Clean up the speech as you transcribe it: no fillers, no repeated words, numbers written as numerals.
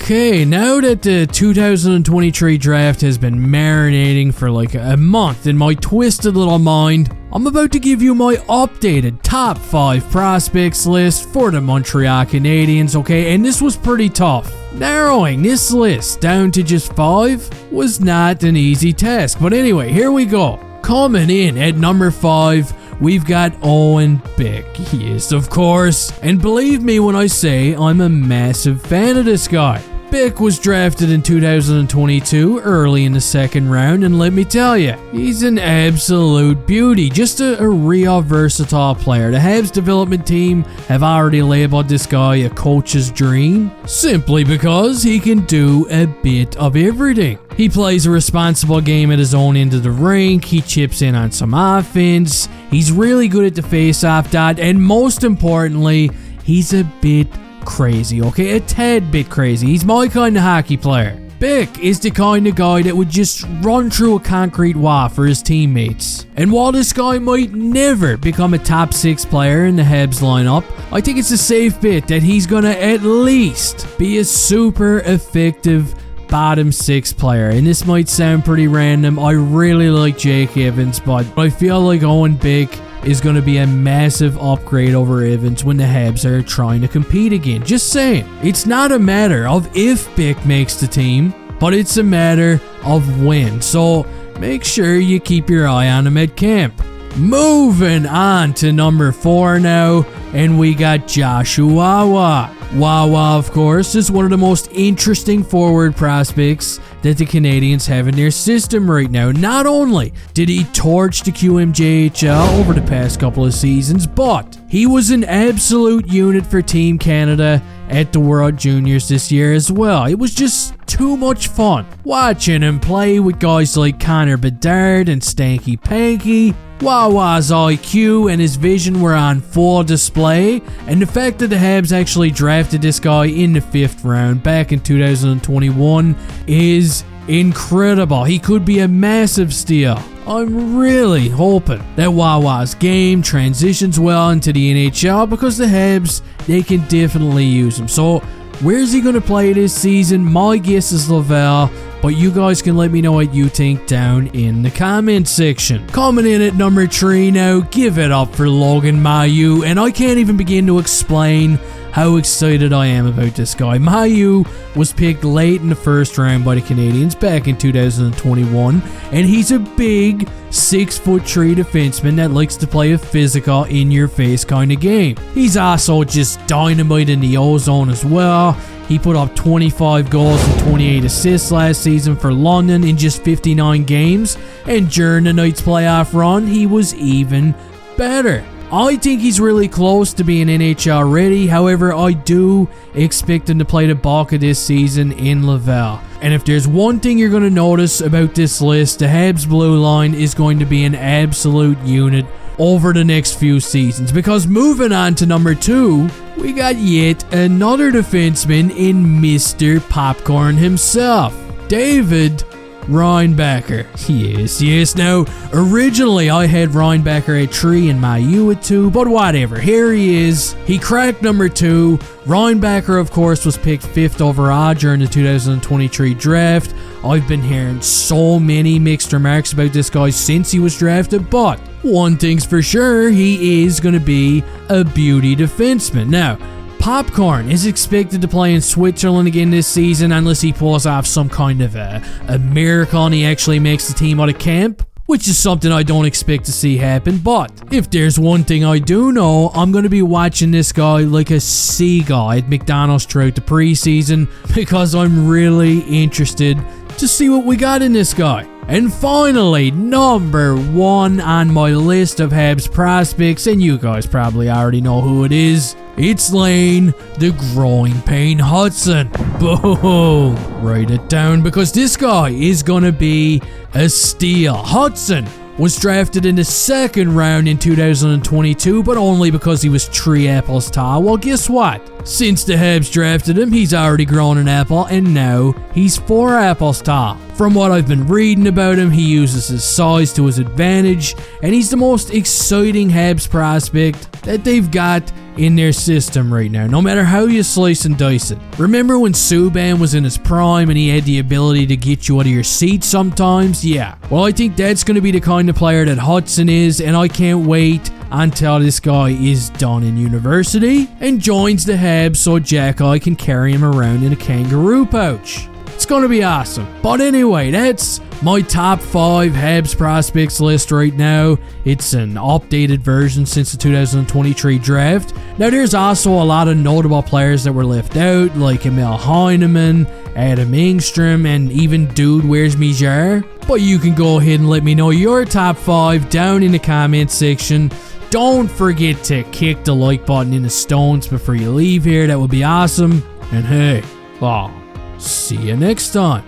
Okay, now that the 2023 draft has been marinating for like a month in my twisted little mind, I'm about to give you my updated top 5 prospects list for the Montreal Canadiens, okay? And this was pretty tough. Narrowing this list down to just 5 was not an easy task. But anyway, here we go. Coming in at number 5, we've got Owen Beck. Yes, of course. And believe me when I say I'm a massive fan of this guy. Beck was drafted in 2022, early in the second round, and let me tell you, he's an absolute beauty. Just a real versatile player. The Habs development team have already labeled this guy a coach's dream, simply because he can do a bit of everything. He plays a responsible game at his own end of the rink, he chips in on some offense, he's really good at the face-off dot, and most importantly, he's a bit crazy, okay? A tad bit crazy. He's my kind of hockey player. Beck is the kind of guy that would just run through a concrete wall for his teammates. And while this guy might never become a top 6 player in the Habs lineup, I think it's a safe bet that he's gonna at least be a super effective bottom 6 player. And this might sound pretty random. I really like Jake Evans, but I feel like Owen Beck is going to be a massive upgrade over Evans when the Habs are trying to compete again. Just saying. It's not a matter of if Beck makes the team, but it's a matter of when. So make sure you keep your eye on him at camp. Moving on to number 4 now, and we got Joshua Wawa. Wawa, of course, is one of the most interesting forward prospects that the Canadiens have in their system right now. Not only did he torch the QMJHL over the past couple of seasons, but he was an absolute unit for Team Canada at the World Juniors this year as well. It was just too much fun watching him play with guys like Connor Bedard and Stanky Panky. Wawa's IQ and his vision were on full display, and the fact that the Habs actually drafted this guy in the 5th round back in 2021 is incredible. He could be a massive steal. I'm really hoping that Wawa's game transitions well into the NHL because the Habs, they can definitely use him. So where's he going to play this season? My guess is Laval, but you guys can let me know what you think down in the comment section. Coming in at number 3 now, give it up for Logan Wawa, and I can't even begin to explain how excited I am about this guy. Wawa was picked late in the 1st round by the Canadiens back in 2021, and he's a big 6'3" defenseman that likes to play a physical, in-your-face kind of game. He's also just dynamite in the O-zone as well. He put up 25 goals and 28 assists last season for London in just 59 games, and during the Knights' playoff run, he was even better. I think he's really close to being NHL ready. However, I do expect him to play the bulk of this season in Laval. And if there's one thing you're going to notice about this list, the Habs blue line is going to be an absolute unit over the next few seasons. Because moving on to number 2, we got yet another defenseman in Mr. Popcorn himself, David Rookbacker. Yes. Now, originally I had Rookbacker at 3 and Wawa at 2, but whatever. Here he is. He cracked number 2. Rookbacker, of course, was picked 5th overall during the 2023 draft. I've been hearing so many mixed remarks about this guy since he was drafted, but one thing's for sure, he is going to be a beauty defenseman. Now, Popcorn is expected to play in Switzerland again this season unless he pulls off some kind of a miracle and he actually makes the team out of camp, which is something I don't expect to see happen. But if there's one thing I do know, I'm going to be watching this guy like a seagull at McDonald's throughout the preseason because I'm really interested to see what we got in this guy. And finally, number 1 on my list of Habs prospects, and you guys probably already know who it is. It's Lane, the Growing Pain Hudson. Boom! Write it down because this guy is gonna be a steal. Hudson was drafted in the 2nd round in 2022, but only because he was 3 apples tall. Well, guess what? Since the Habs drafted him, he's already grown an apple, and now he's 4 apples tall. From what I've been reading about him, he uses his size to his advantage, and he's the most exciting Habs prospect that they've got in their system right now, no matter how you slice and dice it. Remember when Subban was in his prime and he had the ability to get you out of your seat sometimes? Yeah. Well, I think that's going to be the kind of player that Hudson is, and I can't wait until this guy is done in university and joins the Habs so Jack-Eye can carry him around in a kangaroo pouch. It's gonna be awesome. But anyway, that's my top 5 Habs prospects list right now. It's an updated version since the 2023 draft. Now there's also a lot of notable players that were left out, like Emil Heineman, Adam Engstrom, and even Dude Where's Me Jar. But you can go ahead and let me know your top 5 down in the comment section. Don't forget to kick the like button in the stones before you leave here. That would be awesome. And hey, see you next time.